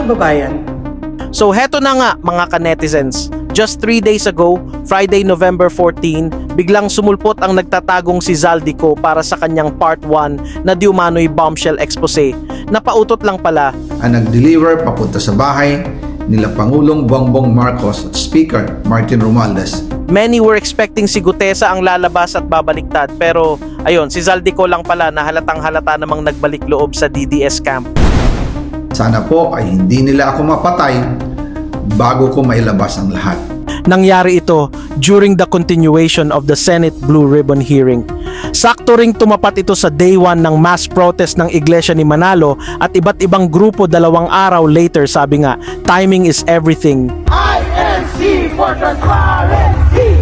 kababayan. So heto na nga mga ka-netizens. Just 3 days ago, Friday, November 14, biglang sumulpot ang nagtatagong si Zaldico para sa kanyang part 1 na di umano'y bombshell expose. Napautot lang pala. Ang nag-deliver papunta sa bahay nila Pangulong Bongbong Marcos at Speaker Martin Romualdez. Many were expecting si Gutesa ang lalabas at babaliktad, pero ayun, si Zaldico lang pala na halatang halata namang nagbalik loob sa DDS camp. Sana po ay hindi nila ako mapatay bago ko mailabas ang lahat. Nangyari ito during the continuation of the Senate Blue Ribbon hearing. Sakto ring tumapat ito sa day 1 ng mass protest ng Iglesia ni Manalo at iba't ibang grupo 2 araw later. Sabi nga, timing is everything. INC for transparency!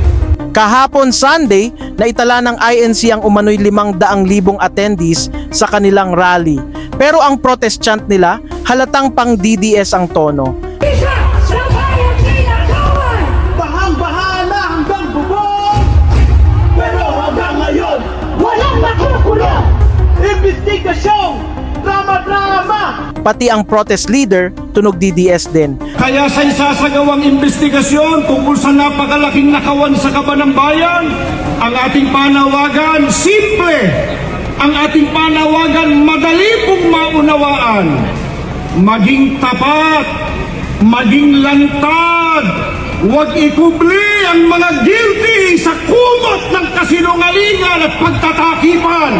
Kahapon Sunday, naitala ng INC ang umano'y 500,000 attendees sa kanilang rally. Pero ang protest chant nila, halatang pang DDS ang tono. Bahang-bahala hanggang bubong! Pero hanggang ngayon, walang nakukulong! Investigasyong drama-drama! Pati ang protest leader, tunog DDS din. Kaya sa isasagawang investigasyon tungkol sa napakalaking nakawan sa kaban ng bayan, ang ating panawagan simple. Ang ating panawagan madali pong maunawaan. Maging tapat, maging lantad, huwag ikubli ang mga guilty sa kumot ng kasinungalingan at pagtatakipan.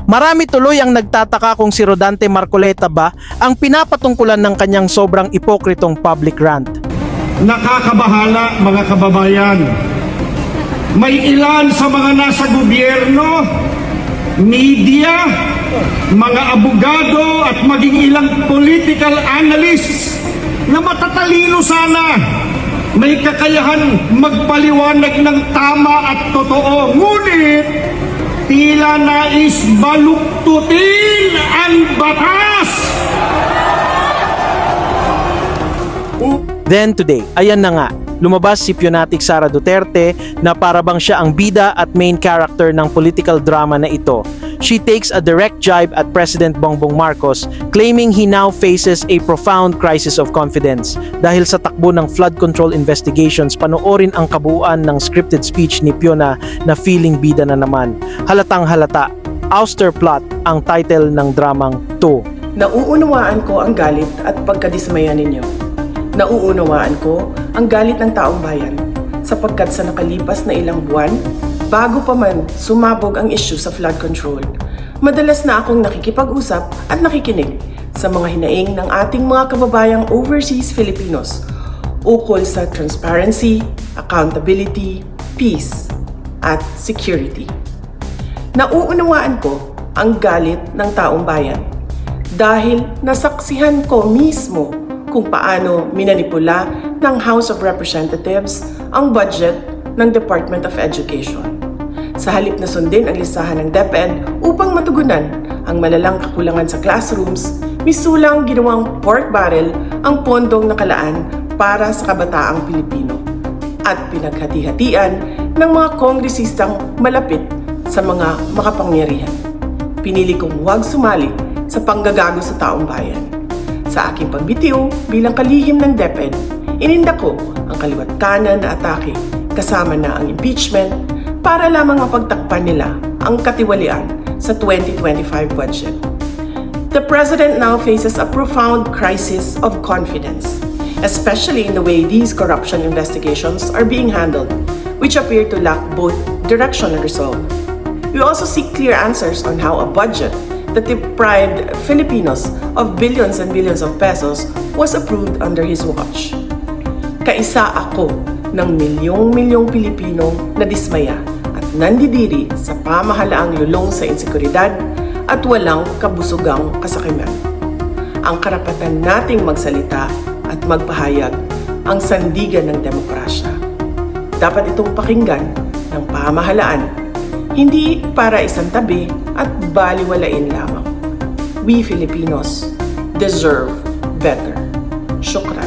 Marami tuloy ang nagtataka kung si Rodante Marcoleta ba ang pinapatungkulan ng kanyang sobrang ipokritong public rant. Nakakabahala mga kababayan. May ilan sa mga nasa gobyerno, media, mga abogado at maging ilang political analysts na matatalino sana, may kakayahan magpaliwanag ng tama at totoo, ngunit tila nais baluktutin ang batas. Then today, ayan na nga, lumabas si Pionatic Sara Duterte na parabang siya ang bida at main character ng political drama na ito. She takes a direct jibe at President Bongbong Marcos, claiming he now faces a profound crisis of confidence. Dahil sa takbo ng flood control investigations, panoorin ang kabuuan ng scripted speech ni Piona na feeling bida na naman. Halatang halata, Ouster Plot ang title ng dramang to. Nauunawaan ko ang galit at pagkadismaya ninyo. Nauunawaan ko ang galit ng taong bayan sapagkat sa nakalipas na ilang buwan, bago pa man sumabog ang issue sa flood control, madalas na akong nakikipag-usap at nakikinig sa mga hinaing ng ating mga kababayang overseas Filipinos ukol sa transparency, accountability, peace, at security. Nauunawaan ko ang galit ng taong bayan dahil nasaksihan ko mismo kung paano minanipula ng House of Representatives ang budget ng Department of Education. Sa halip na sundin ang listahan ng DepEd upang matugunan ang malalang kakulangan sa classrooms, misulang ginawang pork barrel ang pondong nakalaan para sa kabataang Pilipino at pinaghati-hatian ng mga kongresistang malapit sa mga makapangyarihan. Pinili kong huwag sumali sa panggagago sa taong bayan. Sa aking pagbitiw bilang kalihim ng DepEd, ininda ko ang kaliwat kanan na atake kasama na ang impeachment para lamang mapagtakpan nila ang katiwalian sa 2025 budget. The President now faces a profound crisis of confidence, especially in the way these corruption investigations are being handled, which appear to lack both direction and resolve. We also seek clear answers on how a budget that deprived Filipinos of billions and billions of pesos was approved under his watch. Kaisa ako ng milyong-milyong Pilipino na dismaya at nandidiri sa pamahalaang lulong sa insekuridad at walang kabusugang kasakiman. Ang karapatan nating magsalita at magpahayag ang sandigan ng demokrasya. Dapat itong pakinggan ng pamahalaan, hindi para isang tabi at baliwalain lamang. We Filipinos deserve better. Shukran.